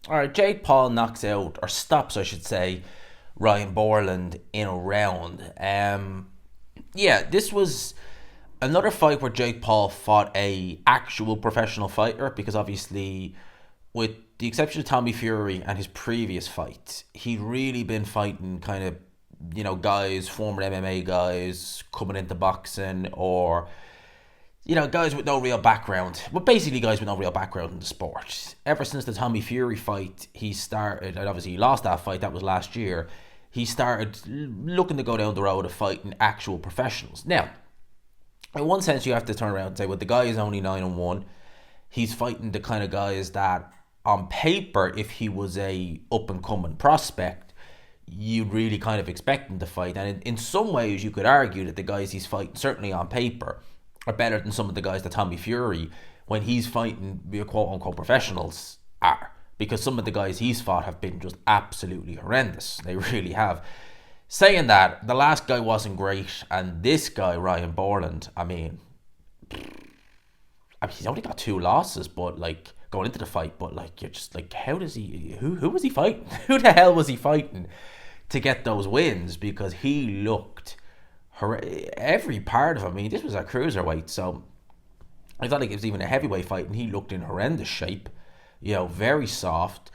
All right, Jake Paul knocks out, or stops, I should say, Ryan Bourland in a round. Yeah, this was another fight where Jake Paul fought a actual professional fighter, because obviously, with the exception of Tommy Fury and his previous fight, he'd really been fighting kind of, guys, former MMA guys coming into boxing, or guys with no real background. Well, basically, guys with no real background in the sport. Ever since the Tommy Fury fight, he started, and obviously he lost that fight, that was last year. He started looking to go down the road of fighting actual professionals. Now, in one sense, you have to turn around and say, well, the guy is only 9-1. He's fighting the kind of guys that, on paper, if he was a up and coming prospect, you'd really kind of expect him to fight. And in some ways, you could argue that the guys he's fighting, certainly on paper, are better than some of the guys that Tommy Fury, when he's fighting quote unquote professionals, are. Because some of the guys he's fought have been just absolutely horrendous. They really have. Saying that, the last guy wasn't great, and this guy, Ryan Bourland, he's only got two losses, but like going into the fight, but like you're just like, how does he? Who was he fighting? Who the hell was he fighting to get those wins? Because he looked every part of him. I mean, this was a cruiserweight, so I thought like it was even a heavyweight fight, and he looked in horrendous shape. Very soft.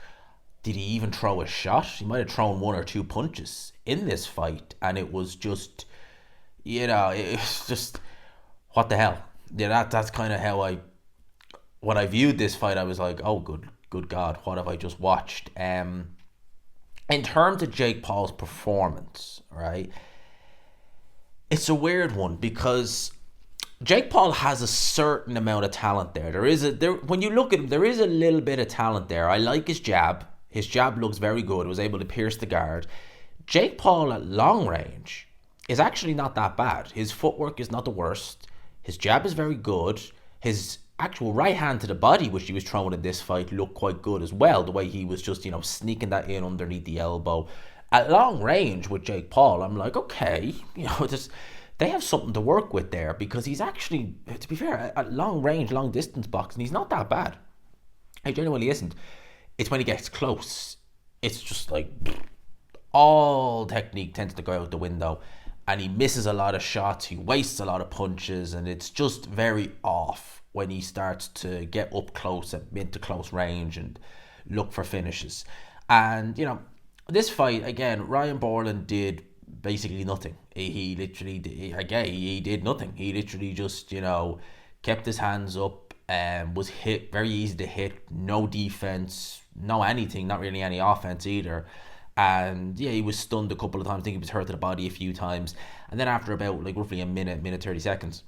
Did he even throw a shot? He might have thrown one or two punches in this fight, and it was just, it was just, what the hell? Yeah, that's kind of how when I viewed this fight, I was like, oh, good God, what have I just watched? In terms of Jake Paul's performance, right? It's a weird one, because Jake Paul has a certain amount of talent there. When you look at him, there is a little bit of talent there. I like his jab. His jab looks very good. It was able to pierce the guard. Jake Paul at long range is actually not that bad. His footwork is not the worst. His jab is very good. His actual right hand to the body, which he was throwing in this fight, looked quite good as well. The way he was just, sneaking that in underneath the elbow. At long range with Jake Paul, I'm like, okay, they have something to work with there, because he's actually, to be fair, at long range, long distance boxing, he's not that bad. He genuinely isn't. It's when he gets close, it's just like all technique tends to go out the window, and he misses a lot of shots, he wastes a lot of punches, and it's just very off when he starts to get up close at mid to close range and look for finishes. And this fight again, Ryan Bourland did basically nothing. He literally he did nothing. He literally just kept his hands up and was hit very easy to hit. No defense, no anything, not really any offense either. And yeah, he was stunned a couple of times. I think he was hurt to the body a few times. And then after about like roughly a minute 30 seconds,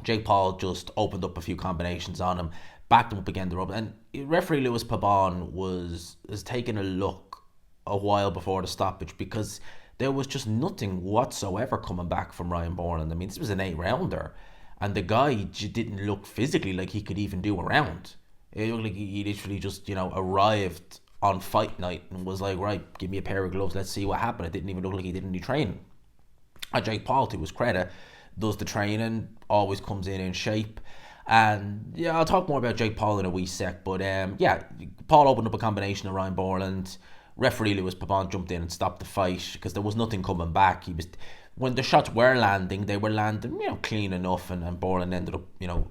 Jake Paul just opened up a few combinations on him, backed him up again the rope. And referee Lewis Pabon was taking a look a while before the stoppage, because there was just nothing whatsoever coming back from Ryan Bourland. I mean, this was an 8-rounder, and the guy didn't look physically like he could even do a round. It looked like he literally just, arrived on fight night and was like, right, give me a pair of gloves, let's see what happened. It didn't even look like he did any training. And Jake Paul, to his credit, does the training, always comes in shape. And yeah, I'll talk more about Jake Paul in a wee sec. But yeah, Paul opened up a combination of Ryan Bourland. Referee Lewis Pabon jumped in and stopped the fight, because there was nothing coming back. When the shots were landing, they were landing, clean enough, and Bourland ended up,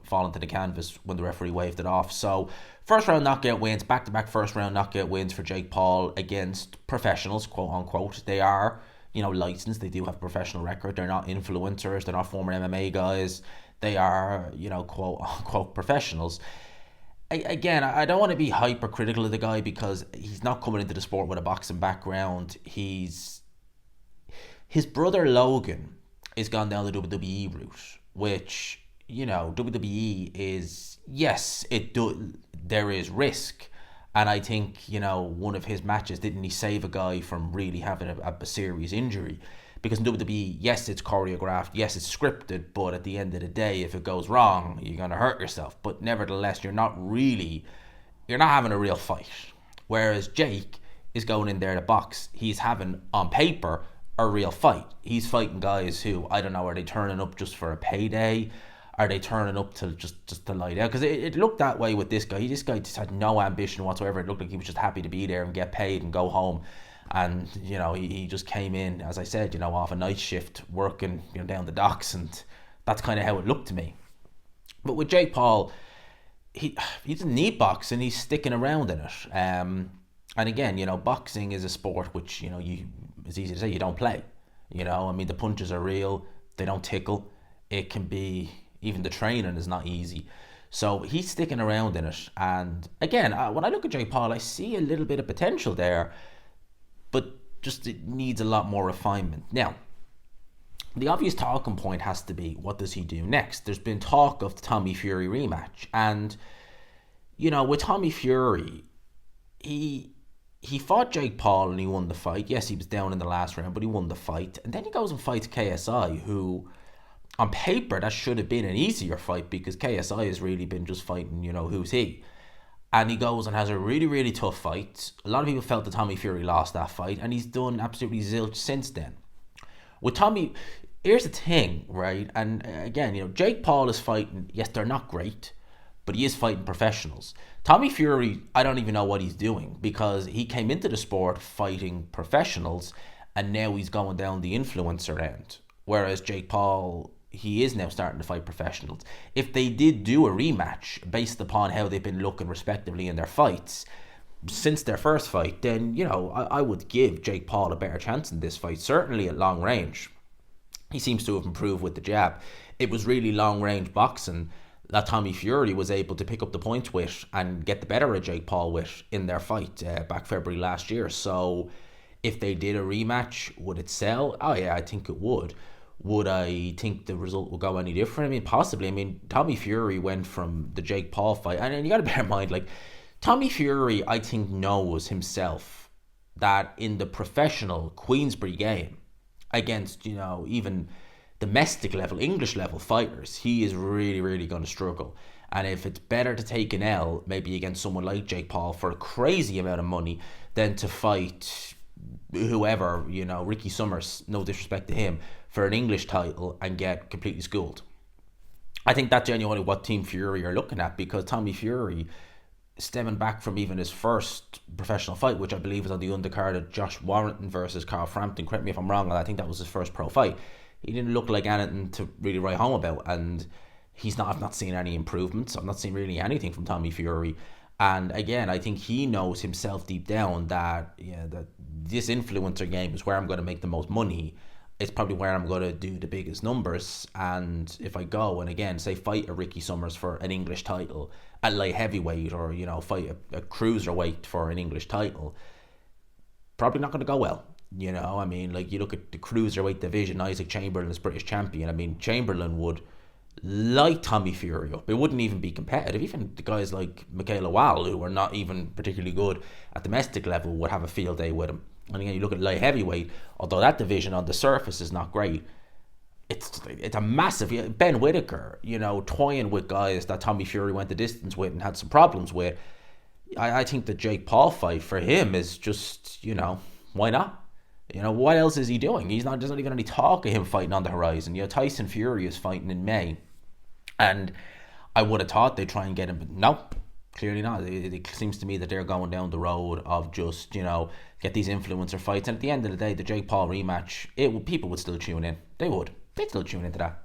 falling to the canvas when the referee waved it off. So, first round knockout wins, back-to-back first round knockout wins for Jake Paul against professionals, quote unquote. They are, licensed. They do have a professional record. They're not influencers. They're not former MMA guys. They are, quote unquote professionals. Again, I don't want to be hypercritical of the guy, because he's not coming into the sport with a boxing background. His brother Logan is gone down the WWE route, which, WWE is, yes, there is risk. And I think, one of his matches, didn't he save a guy from really having a serious injury? Because in WWE, yes, it's choreographed, yes, it's scripted, but at the end of the day, if it goes wrong, you're going to hurt yourself. But nevertheless, you're not having a real fight. Whereas Jake is going in there to box. He's having, on paper, a real fight. He's fighting guys who, I don't know, are they turning up just for a payday? are they turning up to just to lie down? Because it looked that way with this guy. This guy just had no ambition whatsoever. It looked like he was just happy to be there and get paid and go home. And, you know, he just came in, as I said, you know, off a night shift, working, you know, down the docks. And that's kind of how it looked to me. But with Jake Paul, he doesn't need boxing. He's sticking around in it. And again, you know, boxing is a sport which, you know, it's easy to say, you don't play. You know, I mean, the punches are real. They don't tickle. It can be... Even the training is not easy. So he's sticking around in it. And again, when I look at Jake Paul, I see a little bit of potential there, but just it needs a lot more refinement. Now, the obvious talking point has to be, what does he do next? There's been talk of the Tommy Fury rematch. And, you know, with Tommy Fury, he fought Jake Paul and he won the fight. Yes, he was down in the last round, but he won the fight. And then he goes and fights KSI, who... On paper, that should have been an easier fight because KSI has really been just fighting, you know, who's he. And he goes and has a really, really tough fight. A lot of people felt that Tommy Fury lost that fight, and he's done absolutely zilch since then. With Tommy, here's the thing, right? And again, you know, Jake Paul is fighting, yes, they're not great, but he is fighting professionals. Tommy Fury, I don't even know what he's doing because he came into the sport fighting professionals, and now he's going down the influencer end. Whereas Jake Paul... he is now starting to fight professionals. If they did do a rematch based upon how they've been looking respectively in their fights since their first fight, then, you know, I would give Jake Paul a better chance in this fight, certainly at long range. He seems to have improved with the jab. It was really long range boxing that Tommy Fury was able to pick up the points with and get the better of Jake Paul with in their fight back February last year. So if they did a rematch, would it sell? Oh yeah, I think it would. Would I think the result would go any different? I mean, possibly. I mean, Tommy Fury went from the Jake Paul fight, and you got to bear in mind, like, Tommy Fury, I think, knows himself that in the professional Queensberry game against, you know, even domestic level, English level fighters, he is really, really going to struggle. And if it's better to take an L, maybe against someone like Jake Paul for a crazy amount of money, than to fight whoever, you know, Ricky Summers, no disrespect to him, for an English title and get completely schooled. I think that's genuinely what Team Fury are looking at, because Tommy Fury, stemming back from even his first professional fight, which I believe was on the undercard of Josh Warrington versus Carl Frampton, correct me if I'm wrong, and I think that was his first pro fight, he didn't look like anything to really write home about, and I've not seen any improvements. I've not seen really anything from Tommy Fury. And again, I think he knows himself deep down that, yeah, that this influencer game is where I'm going to make the most money. It's probably where I'm going to do the biggest numbers. And if I go and, again, say fight a Ricky Summers for an English title at light heavyweight, or, you know, fight a cruiserweight for an English title, probably not going to go well. You know, I mean, like, you look at the cruiserweight division, Isaac Chamberlain is British champion. I mean, Chamberlain would light Tommy Fury up. It wouldn't even be competitive. Even the guys like Michaela Wall, who are not even particularly good at domestic level, would have a field day with him. And again, you look at light heavyweight, although that division on the surface is not great, it's a massive... Ben Whittaker, you know, toying with guys that Tommy Fury went the distance with and had some problems with. I think the Jake Paul fight for him is just, you know, why not? You know, what else is he doing? There's not even any talk of him fighting on the horizon. You know, Tyson Fury is fighting in May. And I would have thought they'd try and get him, but no, clearly not. It seems to me that they're going down the road of just, you know, get these influencer fights. And at the end of the day, the Jake Paul rematch, people would still tune in. They would. They'd still tune into that.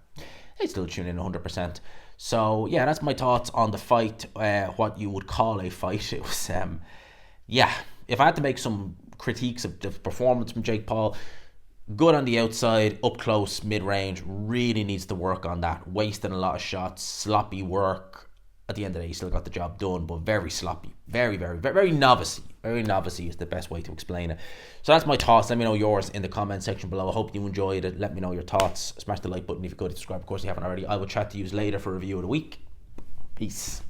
They'd still tune in 100%. So, yeah, that's my thoughts on the fight, what you would call a fight. It was, yeah, if I had to make some critiques of the performance from Jake Paul, good on the outside, up close, mid-range, really needs to work on that. Wasting a lot of shots, sloppy work. At the end of the day, he still got the job done, but very sloppy. Very, very, very, very novice-y. Very novice-y is the best way to explain it. So that's my thoughts. Let me know yours in the comment section below. I hope you enjoyed it. Let me know your thoughts. Smash the like button if you could. Subscribe, of course, if you haven't already. I will chat to you later for a review of the week. Peace.